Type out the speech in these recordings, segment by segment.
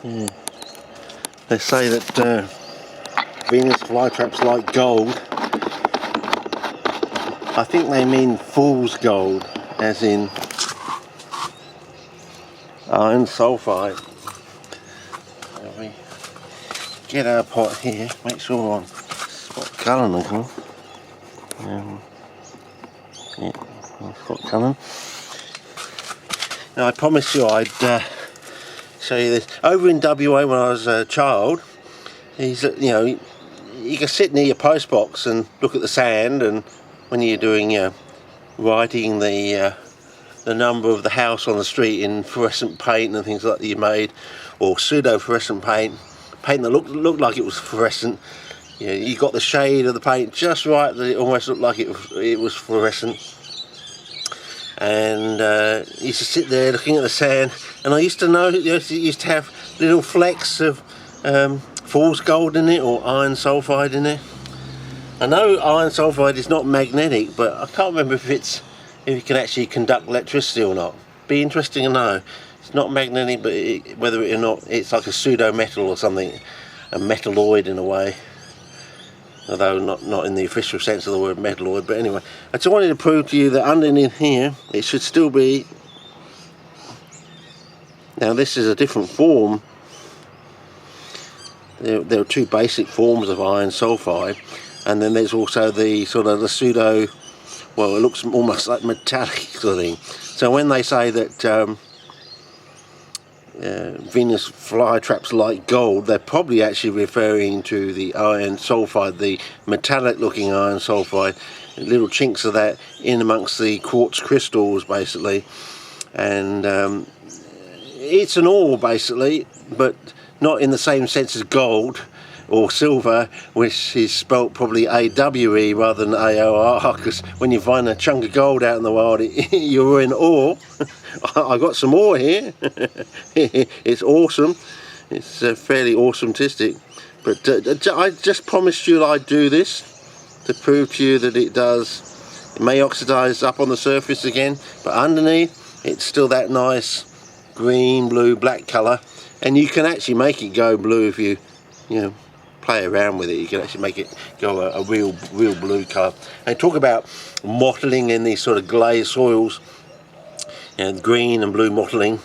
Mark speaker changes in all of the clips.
Speaker 1: Yeah. They say that Venus-Flytraps like gold. I think they mean fool's gold, as in iron sulfide. So we get our pot here, make sure we're on spot Cullen again. Yeah, on spot Cullen. Now I promised you I'd show you this. Over in WA when I was a child, you can sit near your post box and look at the sand, and when you're doing writing the number of the house on the street in fluorescent paint and things like that you made, or pseudo fluorescent paint that looked like it was fluorescent. You got the shade of the paint just right that it almost looked like it was fluorescent. And you used to sit there looking at the sand, and I used to know it used to have little flecks of fool's gold in it, or iron sulfide in it. I know iron sulfide is not magnetic, but I can't remember if it can actually conduct electricity or not. Be interesting to know. It's not magnetic, but whether or not it's like a pseudo metal or something, a metalloid in a way. Although not in the official sense of the word metalloid, but anyway. I just wanted to prove to you that underneath here, it should still be... Now this is a different form. There are two basic forms of iron sulfide, and then there's also the sort of the pseudo, well, it looks almost like metallic sort of thing. So when they say that Venus-Flytraps like gold, they're probably actually referring to the iron sulfide, the metallic looking iron sulfide, little chinks of that in amongst the quartz crystals basically. And it's an ore basically, but not in the same sense as gold or silver, which is spelt probably AWE rather than AOR, because when you find a chunk of gold out in the wild, you're in ore. I got some ore here. It's awesome. It's fairly awesome-tistic. But I just promised you I'd do this to prove to you that it does. It may oxidize up on the surface again, but underneath it's still that nice green, blue, black colour. And you can actually make it go blue if you play around with it. You can actually make it go a real blue colour. And talk about mottling in these sort of glazed soils, and green and blue mottling.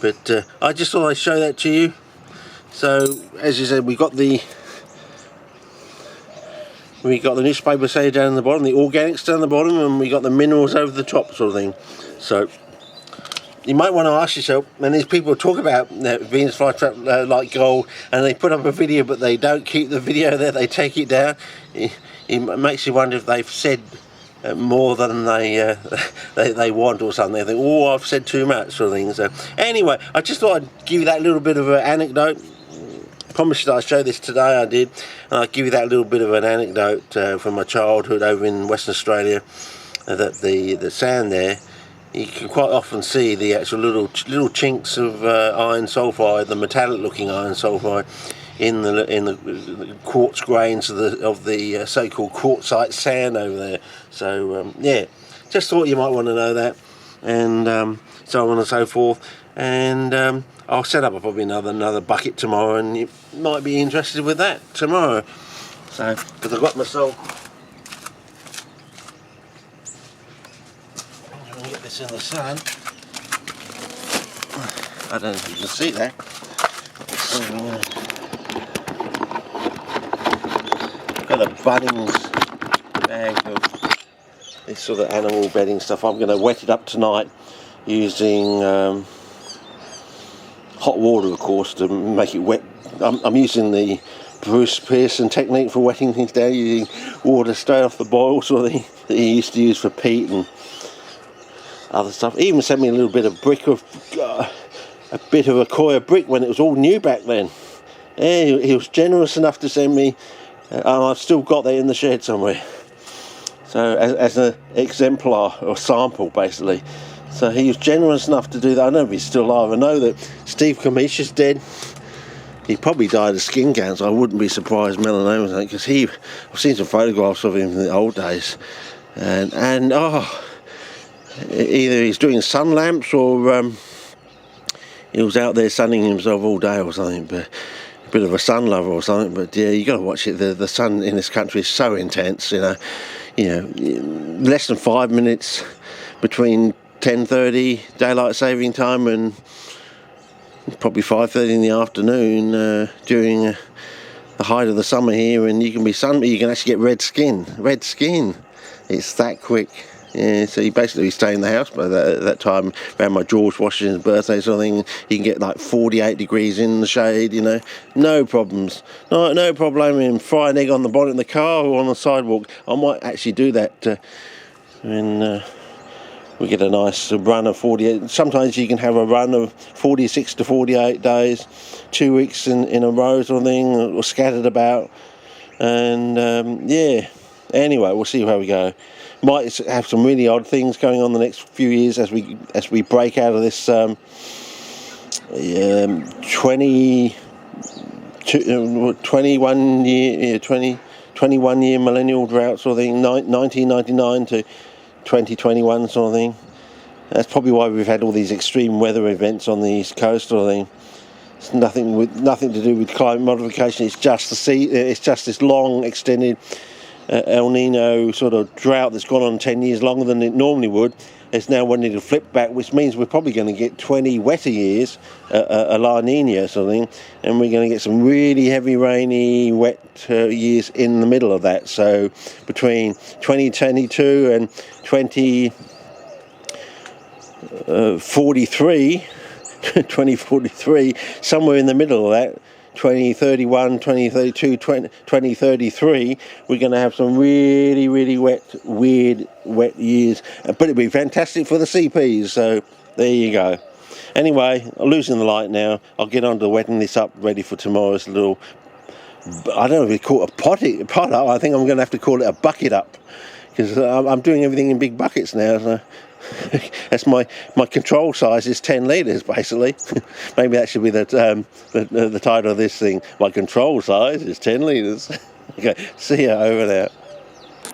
Speaker 1: But I just thought I'd show that to you. So as you said, we got the newspaper say down the bottom, the organics down the bottom, and we got the minerals over the top sort of thing. So you might want to ask yourself, when these people talk about Venus-Flytrap like gold, and they put up a video but they don't keep the video there, they take it down, it makes you wonder if they've said more than they want or something. They think, oh, I've said too much sort of thing. So anyway, I just thought I'd give you that little bit of an anecdote. I promised that I'd show this today, I did, and I'll give you that little bit of an anecdote from my childhood over in Western Australia, that the sand there, you can quite often see the actual little chinks of iron sulfide, the metallic looking iron sulfide, in the quartz grains of the so-called quartzite sand over there. So yeah, just thought you might want to know that, and so on and so forth. And I'll set up probably another bucket tomorrow, and you might be interested with that tomorrow. So because I've got myself, I'm going to get this in the sun. I don't know if you can see that. Got a Bunnings bag of this sort of animal bedding stuff. I'm going to wet it up tonight using hot water, of course, to make it wet. I'm using the Bruce Pearson technique for wetting things down, using water straight off the boil, sort of thing that he used to use for peat and other stuff. He even sent me a little bit of a bit of a coir brick when it was all new back then. Yeah, he was generous enough to send me. I've still got that in the shed somewhere. So as an exemplar or sample, basically. So he was generous enough to do that. I don't know if he's still alive. I know that Steve Kamisha's dead. He probably died of skin cancer. I wouldn't be surprised, melanoma, because I've seen some photographs of him in the old days, and either he's doing sun lamps or he was out there sunning himself all day or something, but a bit of a sun lover or something. But yeah, you got to watch it. The sun in this country is so intense, you know, less than 5 minutes between 10:30 daylight saving time and probably 5:30 in the afternoon during the height of the summer here, and you can be you can actually get red skin. It's that quick. Yeah, so you basically stay in the house by that time around my George Washington's birthday sort of thing. You can get like 48 degrees in the shade, you know, no problems. No problem in fry an egg on the bonnet in the car or on the sidewalk. I might actually do that when we get a nice run of 48. Sometimes you can have a run of 46 to 48 days, 2 weeks in a row sort of thing, or scattered about. And yeah, anyway, we'll see how we go. Might have some really odd things going on the next few years as we break out of this 21 year millennial drought sort of thing, 1999 to 2021 sort of thing. That's probably why we've had all these extreme weather events on the East Coast sort of thing. It's nothing to do with climate modification. It's just it's just this long extended El Nino sort of drought that's gone on 10 years longer than it normally would. It's now wanting to flip back, which means we're probably going to get 20 wetter years, a La Nina sort of thing, and we're going to get some really heavy, rainy, wet years in the middle of that. So between 2022 and 2043, somewhere in the middle of that, 2031, 2032, 2033, we're going to have some really, really weird wet years. But it'll be fantastic for the CPs, so there you go. Anyway, I'm losing the light now. I'll get on to wetting this up, ready for tomorrow's little, I don't know if we call it a pot up. I think I'm going to have to call it a bucket up, because I'm doing everything in big buckets now, so that's my control size is 10 litres basically. Maybe that should be the title of this thing. My control size is 10 litres. Okay, see ya, over there.